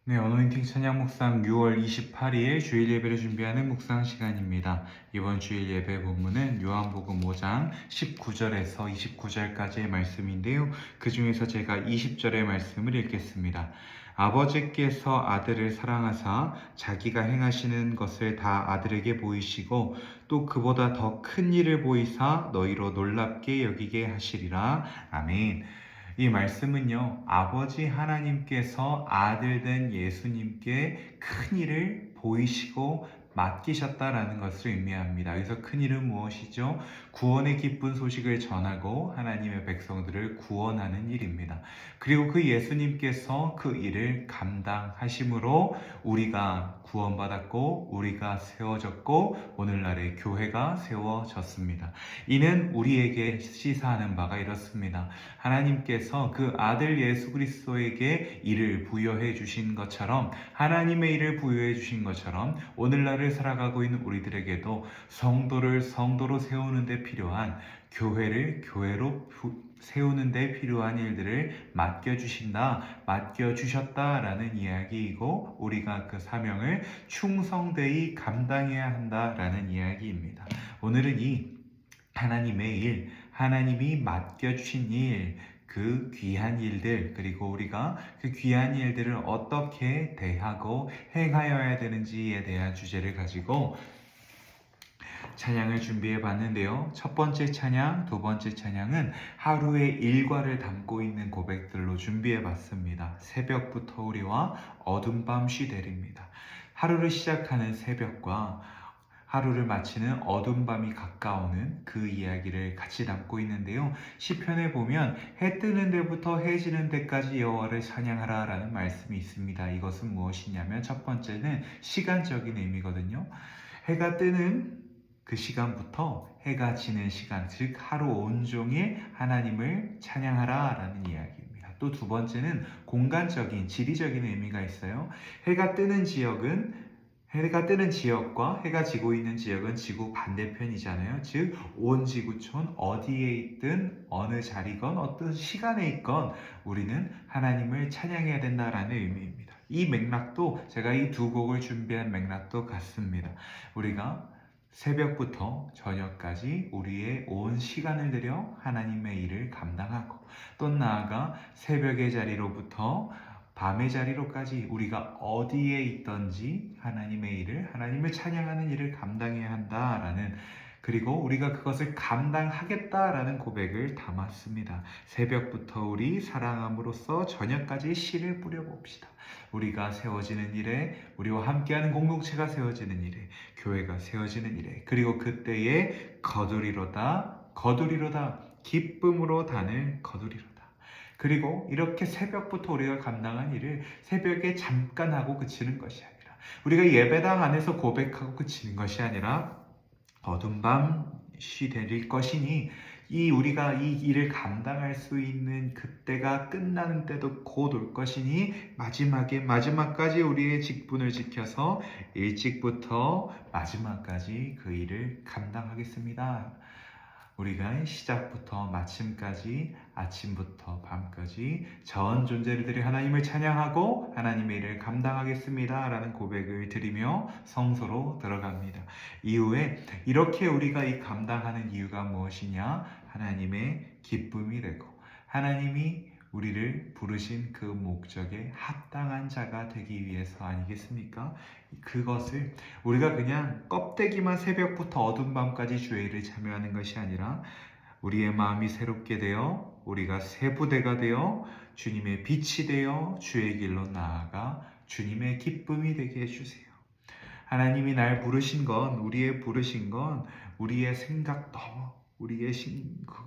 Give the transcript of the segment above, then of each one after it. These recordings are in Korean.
네, 어노인팅 찬양 묵상 6월 28일 주일 예배를 준비하는 묵상 시간입니다. 이번 주일 예배 본문은 요한복음 5장 19절에서 29절까지의 말씀인데요. 그 중에서 제가 20절의 말씀을 읽겠습니다. 아버지께서 아들을 사랑하사 자기가 행하시는 것을 다 아들에게 보이시고 또 그보다 더 큰 일을 보이사 너희로 놀랍게 여기게 하시리라. 아멘. 이 말씀은요, 아버지 하나님께서 아들 된 예수님께 큰 일을 보이시고 맡기셨다라는 것을 의미합니다. 여기서 큰 일은 무엇이죠? 구원의 기쁜 소식을 전하고 하나님의 백성들을 구원하는 일입니다. 그리고 그 예수님께서 그 일을 감당하심으로 우리가 구원받았고 우리가 세워졌고 오늘날의 교회가 세워졌습니다. 이는 우리에게 시사하는 바가 이렇습니다. 하나님께서 그 아들 예수 그리스도에게 일을 부여해 주신 것처럼, 하나님의 일을 부여해 주신 것처럼 오늘날을 살아가고 있는 우리들에게도 성도를 성도로 세우는 데 필요한, 교회를 교회로 세우는 데 필요한 일들을 맡겨주셨다라는 이야기이고, 우리가 그 사명을 충성되이 감당해야 한다라는 이야기입니다. 오늘은 이 하나님의 일, 하나님이 맡겨주신 일, 그 귀한 일들, 그리고 우리가 그 귀한 일들을 어떻게 대하고 행하여야 되는지에 대한 주제를 가지고 찬양을 준비해 봤는데요. 첫 번째 찬양, 두 번째 찬양은 하루의 일과를 담고 있는 고백들로 준비해 봤습니다. 새벽부터 우리와 어둠 밤 쉬되리입니다. 하루를 시작하는 새벽과 하루를 마치는 어둠 밤이 가까우는 그 이야기를 같이 담고 있는데요. 시편에 보면 해 뜨는 데부터 해 지는 데까지 여호와를 찬양하라 라는 말씀이 있습니다. 이것은 무엇이냐면 첫 번째는 시간적인 의미거든요. 해가 뜨는 그 시간부터 해가 지는 시간, 즉 하루 온종일 하나님을 찬양하라 라는 이야기입니다. 또 두 번째는 공간적인, 지리적인 의미가 있어요. 해가 뜨는 지역과 해가 지고 있는 지역은 지구 반대편이잖아요. 즉, 온 지구촌 어디에 있든 어느 자리건 어떤 시간에 있건 우리는 하나님을 찬양해야 된다라는 의미입니다. 이 맥락도, 제가 이 두 곡을 준비한 맥락도 같습니다. 우리가 새벽부터 저녁까지 우리의 온 시간을 들여 하나님의 일을 감당하고, 또 나아가 새벽의 자리로부터 밤의 자리로까지 우리가 어디에 있든지 하나님의 일을, 하나님을 찬양하는 일을 감당해야 한다라는, 그리고 우리가 그것을 감당하겠다라는 고백을 담았습니다. 새벽부터 우리 사랑함으로써 저녁까지 씨를 뿌려봅시다. 우리가 세워지는 일에, 우리와 함께하는 공동체가 세워지는 일에, 교회가 세워지는 일에, 그리고 그때에 거두리로다 기쁨으로 단을 거두리로다. 그리고 이렇게 새벽부터 우리가 감당한 일을 새벽에 잠깐 하고 그치는 것이 아니라, 우리가 예배당 안에서 고백하고 그치는 것이 아니라 어둠 밤시 되릴 것이니, 우리가 이 일을 감당할 수 있는 그때가 끝나는 때도 곧 올 것이니, 마지막까지 우리의 직분을 지켜서 일찍부터 마지막까지 그 일을 감당하겠습니다. 우리가 시작부터 마침까지, 아침부터 밤까지 전 존재를 들여 하나님을 찬양하고 하나님의 일을 감당하겠습니다 라는 고백을 드리며 성소로 들어갑니다. 이후에 이렇게 우리가 이 감당하는 이유가 무엇이냐? 하나님의 기쁨이 되고, 하나님이 우리를 부르신 그 목적에 합당한 자가 되기 위해서 아니겠습니까? 그것을 우리가 그냥 껍데기만 새벽부터 어둠 밤까지 주의 일을 참여하는 것이 아니라, 우리의 마음이 새롭게 되어 우리가 새 부대가 되어 주님의 빛이 되어 주의 길로 나아가 주님의 기쁨이 되게 해주세요. 하나님이 날 부르신 건, 우리의 부르신 건 우리의 생각 넘어, 우리의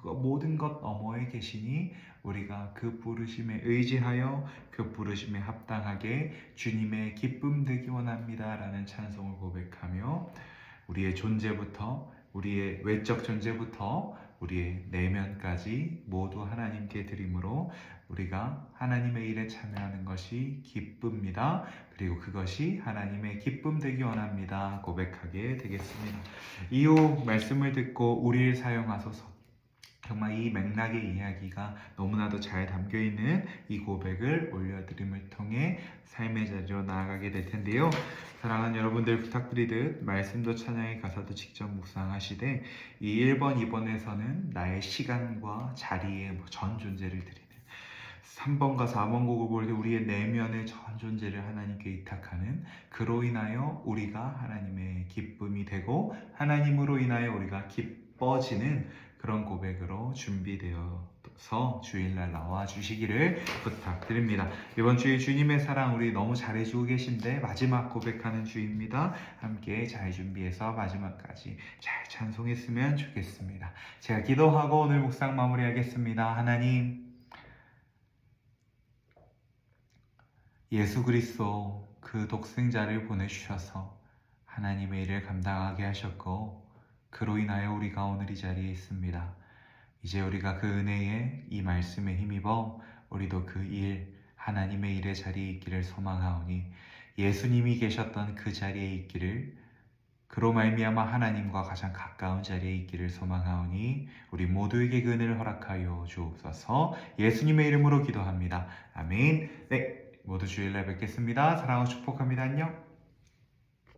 모든 것 너머에 계시니, 우리가 그 부르심에 의지하여 그 부르심에 합당하게 주님의 기쁨 되기 원합니다 라는 찬송을 고백하며, 우리의 존재부터, 우리의 외적 존재부터 우리의 내면까지 모두 하나님께 드림으로 우리가 하나님의 일에 참여하는 것이 기쁩니다. 그리고 그것이 하나님의 기쁨 되기 원합니다 고백하게 되겠습니다. 이후 말씀을 듣고 우리를 사용하소서. 정말 이 맥락의 이야기가 너무나도 잘 담겨있는 이 고백을 올려드림을 통해 삶의 자리로 나아가게 될 텐데요. 사랑하는 여러분들, 부탁드리듯 말씀도 찬양의 가사도 직접 묵상하시되 이 1번, 2번에서는 나의 시간과 자리에 전 존재를 드리는, 3번과 4번 곡을 볼 때 우리의 내면의 전 존재를 하나님께 위탁하는, 그로 인하여 우리가 하나님의 기쁨이 되고 하나님으로 인하여 우리가 기뻐지는 그런 고백으로 준비되어서 주일날 나와 주시기를 부탁드립니다. 이번 주에 주님의 사랑 우리 너무 잘해주고 계신데 마지막 고백하는 주입니다. 함께 잘 준비해서 마지막까지 잘 찬송했으면 좋겠습니다. 제가 기도하고 오늘 묵상 마무리하겠습니다. 하나님, 예수 그리스도 그 독생자를 보내주셔서 하나님의 일을 감당하게 하셨고, 그로 인하여 우리가 오늘 이 자리에 있습니다. 이제 우리가 그 은혜에 이 말씀에 힘입어 우리도 그 일, 하나님의 일의 자리에 있기를 소망하오니 예수님이 계셨던 그 자리에 있기를, 그로 말미암아 하나님과 가장 가까운 자리에 있기를 소망하오니 우리 모두에게 그 은혜를 허락하여 주옵소서. 예수님의 이름으로 기도합니다. 아멘. 네, 모두 주일날 뵙겠습니다. 사랑하고 축복합니다. 안녕.